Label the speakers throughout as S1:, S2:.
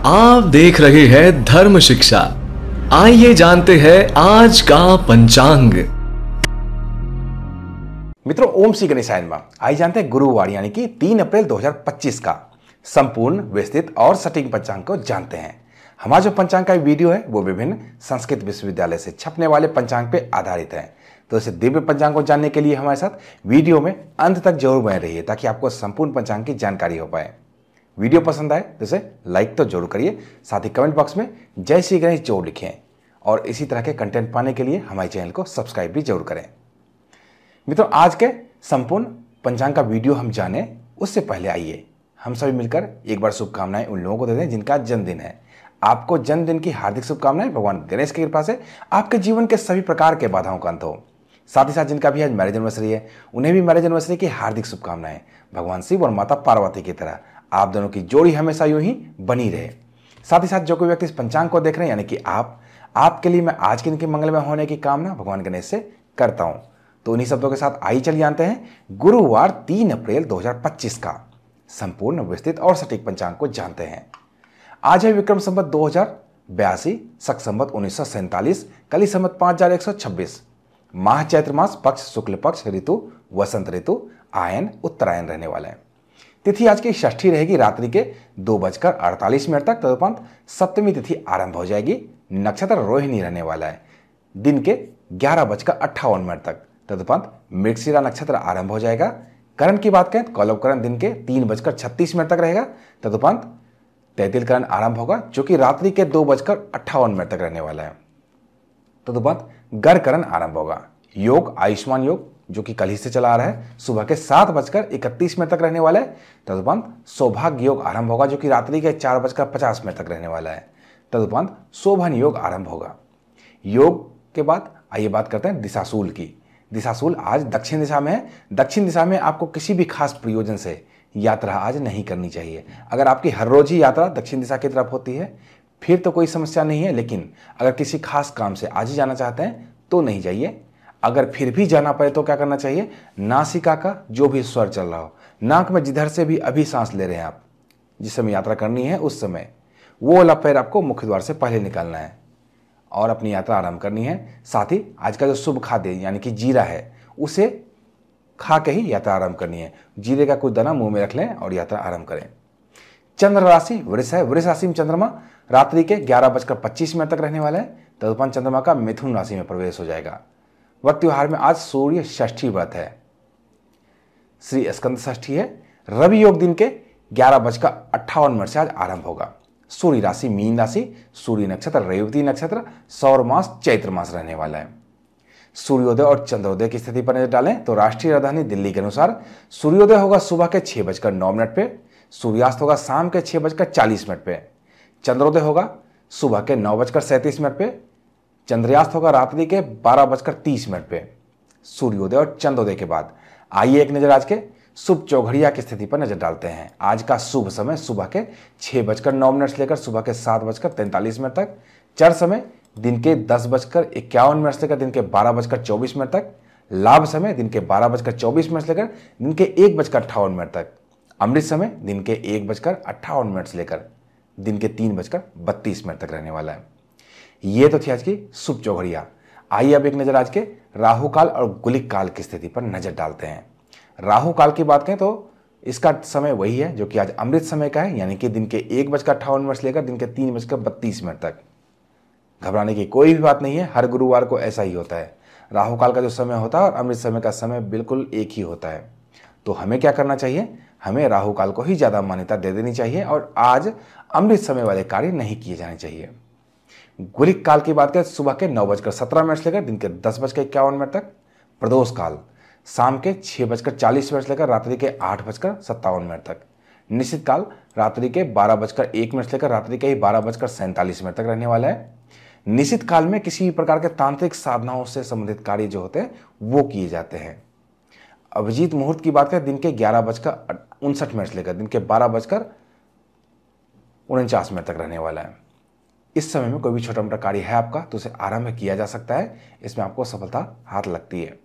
S1: आप देख रहे हैं धर्म शिक्षा। आइए जानते हैं आज का पंचांग।
S2: मित्रों, ओम श्री गणेशाय नमः। आइए जानते हैं गुरुवार यानी कि 3 अप्रैल 2025 का संपूर्ण विस्तृत और सटीक पंचांग को जानते हैं। हमारा जो पंचांग का वीडियो है वो विभिन्न संस्कृत विश्वविद्यालय से छपने वाले पंचांग पे आधारित है। तो इसे दिव्य पंचांग को जानने के लिए हमारे साथ वीडियो में अंत तक जरूर बने रहिए ताकि आपको संपूर्ण पंचांग की जानकारी हो पाए। वीडियो पसंद आए तो इसे लाइक तो जरूर करिए, साथ ही कमेंट बॉक्स में जय श्री गणेश जरूर लिखें और इसी तरह के कंटेंट पाने के लिए हमारे चैनल को सब्सक्राइब भी जरूर करें। मित्रों, आज के संपूर्ण पंचांग का वीडियो हम जाने उससे पहले आइए हम सभी मिलकर एक बार शुभकामनाएं उन लोगों को देते हैं जिनका जन्मदिन है। आपको जन्मदिन की हार्दिक शुभकामनाएं। भगवान गणेश की कृपा से आपके जीवन के सभी प्रकार के बाधाओं का अंत हो। साथ ही साथ जिनका भी आज मैरिज एनिवर्सरी है उन्हें भी मैरिज एनिवर्सरी की हार्दिक शुभकामनाएं। भगवान शिव और माता पार्वती की तरह आप दोनों की जोड़ी हमेशा यूं ही बनी रहे। साथ ही साथ जो कोई व्यक्ति इस पंचांग को देख रहे हैं यानी कि आपके लिए मैं आज के दिन के मंगलमय होने की कामना भगवान गणेश से करता हूं। तो उन्हीं शब्दों के साथ आइए चलिए जानते हैं गुरुवार 3 अप्रैल 2025 का संपूर्ण विस्तृत और सटीक पंचांग को जानते हैं। आज है विक्रम संवत 2082, शक संवत 1947, कली संवत 5126, माह चैत्र मास, पक्ष शुक्ल पक्ष, ऋतु वसंत ऋतु, आयन उत्तरायण रहने वाला है। तिथि आज की षष्ठी रहेगी रात्रि के 2:48 तक, तदुपरांत सप्तमी तिथि आरंभ हो जाएगी। नक्षत्र रोहिणी रहने वाला है दिन के 11:58 तक, तदुपरांत मृगशिरा नक्षत्र आरंभ हो जाएगा। करण की बात करें तो कौलवकरण दिन के 3:36 तक रहेगा, तदुपरांत तैतिल करण आरंभ होगा जो कि रात्रि के 2:58 तक रहने वाला है। तदुपरांत गर्करण आरंभ होगा। योग आयुष्मान योग जो कि कल ही से चला आ रहा है सुबह के 7:31 तक रहने वाला है। तदुपरांत सौभाग्य योग आरंभ होगा जो कि रात्रि के 4:50 तक रहने वाला है। तदुपरांत शोभन योग आरंभ होगा। योग के बाद आइए बात करते हैं दिशाशूल की। दिशाशूल आज दक्षिण दिशा में है। दक्षिण दिशा में आपको किसी भी खास प्रयोजन से यात्रा आज नहीं करनी चाहिए। अगर आपकी हर रोज ही यात्रा दक्षिण दिशा की तरफ होती है फिर तो कोई समस्या नहीं है, लेकिन अगर किसी खास काम से आज ही जाना चाहते हैं तो नहीं जाइए। अगर फिर भी जाना पड़े तो क्या करना चाहिए, नासिका का जो भी स्वर चल रहा हो, नाक में जिधर से भी अभी सांस ले रहे हैं आप, जिस समय यात्रा करनी है उस समय वो वाला पैर आपको मुख्य द्वार से पहले निकालना है और अपनी यात्रा आरंभ करनी है। साथ ही आज का जो शुभ खाद्य यानी कि जीरा है उसे खा के ही यात्रा आरंभ करनी है। जीरे का कुछ दाना मुंह में रख लें और यात्रा आरंभ करें। चंद्र राशि वृष है। वृष राशि में चंद्रमा रात्रि के 11:25 तक रहने वाला है। तदुपरांत चंद्रमा का मिथुन राशि में प्रवेश हो जाएगा। व्रत त्योहार में आज सूर्य षष्ठी व्रत है, श्री स्कंद षष्ठी है। रवि योग दिन के 11:58 से आज आरंभ होगा। सूर्य राशि मीन राशि, सूर्य नक्षत्र रेवती नक्षत्र, सौर मास चैत्र मास रहने वाला है। सूर्योदय और चंद्रोदय की स्थिति पर नजर डालें तो राष्ट्रीय राजधानी दिल्ली के अनुसार सूर्योदय होगा सुबह के 6:09 पे, सूर्यास्त होगा शाम के 6:40 पे, चंद्रोदय होगा सुबह के 9:37 पे, चंद्रयास्त होगा रात्रि के 12:30 पे। सूर्योदय और चंद्रोदय के बाद आइए एक नजर आज के शुभ चौघड़िया की स्थिति पर नजर डालते हैं। आज का शुभ समय सुबह के 6:09 से लेकर सुबह के 7:43 तक, चर समय दिन के 10:51 से लेकर दिन के 12:24 तक, लाभ समय दिन के 12:24 से लेकर दिन के 1:58 तक, अमृत समय दिन के 1:58 से लेकर दिन के 3:32 तक रहने वाला है। ये तो थी आज की शुभ चौघड़िया। आइए अब एक नजर आज के राहु काल और गुलिक काल की स्थिति पर नजर डालते हैं। राहु काल की बात करें तो इसका समय वही है जो कि आज अमृत समय का है, यानी कि दिन के 1:58 से लेकर दिन के 3:32 तक। घबराने की कोई भी बात नहीं है, हर गुरुवार को ऐसा ही होता है। राहु काल का जो समय होता है और अमृत समय का समय बिल्कुल एक ही होता है। तो हमें क्या करना चाहिए, हमें राहु काल को ही ज्यादा मान्यता दे देनी चाहिए और आज अमृत समय वाले कार्य नहीं किए जाने चाहिए। गुलिक काल की बात करें सुबह के 9:17 से लेकर दिन के 10:51 तक, प्रदोष काल शाम के 6:40 से लेकर रात्रि के 8:57 तक, निश्चित काल रात्रि के 12:01 से लेकर रात्रि के 12:47 तक रहने वाला है। निश्चित काल में किसी भी प्रकार के तांत्रिक साधनाओं से संबंधित कार्य जो होते हैं वो किए जाते हैं। अभिजीत मुहूर्त की बात करें दिन के 11:59 से लेकर दिन के 12:49 तक रहने वाला है। इस समय में कोई भी छोटा मोटा कार्य है आपका तो उसे आरंभ किया जा सकता है, इसमें आपको सफलता हाथ लगती है।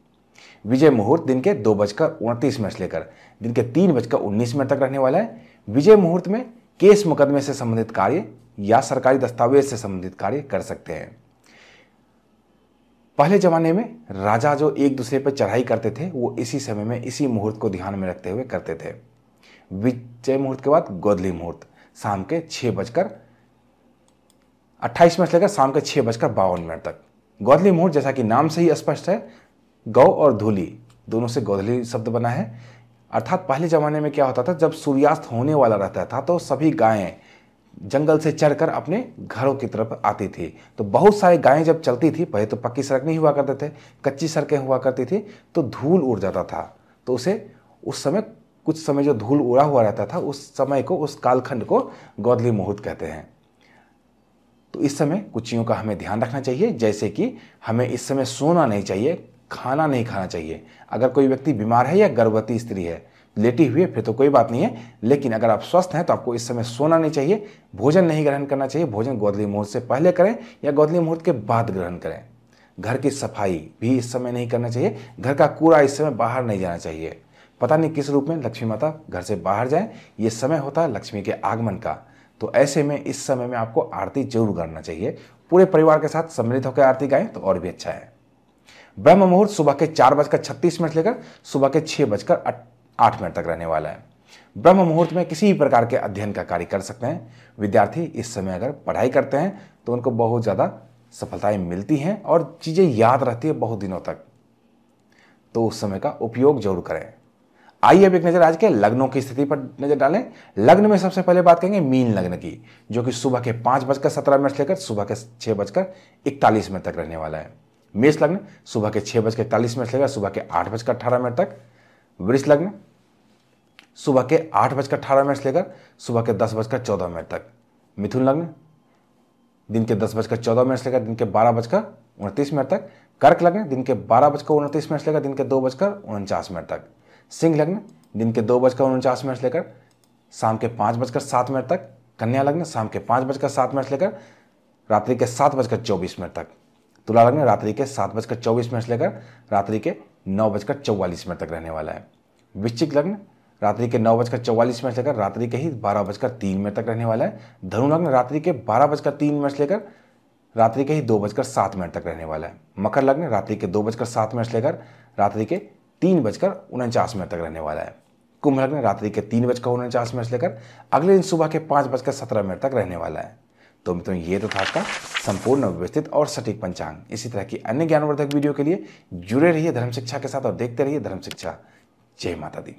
S2: विजय मुहूर्त दिन के 2:29 से लेकर दिन के 3:19 तक रहने वाला है। विजय मुहूर्त में केस मुकदमे से संबंधित कार्य या सरकारी दस्तावेज से संबंधित कार्य कर सकते हैं। पहले जमाने में राजा जो एक दूसरे पर चढ़ाई करते थे वो इसी समय में इसी मुहूर्त को ध्यान में रखते हुए करते थे। विजय मुहूर्त के बाद गोधली मुहूर्त शाम के 6:28 से लेकर शाम के 6:52 तक। गोधली मुहूर्त जैसा कि नाम से ही स्पष्ट है, गौ और धूली दोनों से गोधली शब्द बना है। अर्थात पहले जमाने में क्या होता था, जब सूर्यास्त होने वाला रहता था तो सभी गायें जंगल से चढ़कर अपने घरों की तरफ आती थी। तो बहुत सारी गायें जब चलती थी, पहले तो पक्की सड़क नहीं हुआ करते थे, कच्ची सड़कें हुआ करती थी, तो धूल उड़ जाता था। तो उसे उस समय कुछ समय जो धूल उड़ा हुआ रहता था उस समय को, उस कालखंड को गोधली मुहूर्त कहते हैं। तो इस समय कुछ चीज़ों का हमें ध्यान रखना चाहिए, जैसे कि हमें इस समय सोना नहीं चाहिए, खाना नहीं खाना चाहिए। अगर कोई व्यक्ति बीमार है या गर्भवती स्त्री है, लेटी हुई है, फिर तो कोई बात नहीं है, लेकिन अगर आप स्वस्थ हैं तो आपको इस समय सोना नहीं चाहिए, भोजन नहीं ग्रहण करना चाहिए। भोजन गोधली मुहूर्त से पहले करें या गोधली मुहूर्त के बाद ग्रहण करें। घर की सफाई भी इस समय नहीं करना चाहिए, घर का कूड़ा इस समय बाहर नहीं जाना चाहिए। पता नहीं किस रूप में लक्ष्मी माता घर से बाहर जाए, ये समय होता है लक्ष्मी के आगमन का। तो ऐसे में इस समय में आपको आरती जरूर करना चाहिए। पूरे परिवार के साथ सम्मिलित होकर आरती गाएं तो और भी अच्छा है। ब्रह्म मुहूर्त सुबह के 4:36 से लेकर सुबह के 6:08 तक रहने वाला है। ब्रह्म मुहूर्त में किसी भी प्रकार के अध्ययन का कार्य कर सकते हैं। विद्यार्थी इस समय अगर पढ़ाई करते हैं तो उनको बहुत ज़्यादा सफलताएं मिलती हैं और चीज़ें याद रहती है बहुत दिनों तक। तो उस समय का उपयोग जरूर करें। आइए अब एक नज़र आज के लग्नों की स्थिति पर नजर डालें। लग्न में सबसे पहले बात करेंगे मीन लग्न की, जो कि सुबह के 5:17 से लेकर सुबह के 6:41 तक रहने वाला है। मेष लग्न सुबह के 6:41 से लेकर सुबह के 8:18 तक। वृष लग्न सुबह के 8:18 से लेकर सुबह के 10:14 तक। मिथुन लग्न दिन के 10:14 से लेकर दिन के 12:29 तक। कर्क लग्न दिन के 12:29 से लेकर दिन के 2:49 तक। सिंह लग्न दिन के 2:49 से लेकर शाम के 5:07 तक। कन्या लग्न शाम के 5:07 से लेकर रात्रि के 7:24 तक। तुला लग्न रात्रि के 7:24 से लेकर रात्रि के 9:44 तक रहने वाला है। वृश्चिक लग्न रात्रि के 9:44 से लेकर रात्रि के ही 12:03 तक रहने वाला है। धनु लग्न रात्रि के 12:03 से लेकर रात्रि के ही 2:07 तक रहने वाला है। मकर लग्न रात्रि के 2:07 से लेकर रात्रि के 3:49 तक रहने वाला है। कुंभ लग्न रात्रि के 3:49 से लेकर अगले दिन सुबह के 5:17 तक रहने वाला है। तो मित्रों, ये तो था आपका संपूर्ण व्यवस्थित और सटीक पंचांग। इसी तरह की अन्य ज्ञानवर्धक वीडियो के लिए जुड़े रहिए धर्म शिक्षा के साथ और देखते रहिए धर्म शिक्षा। जय माता दी।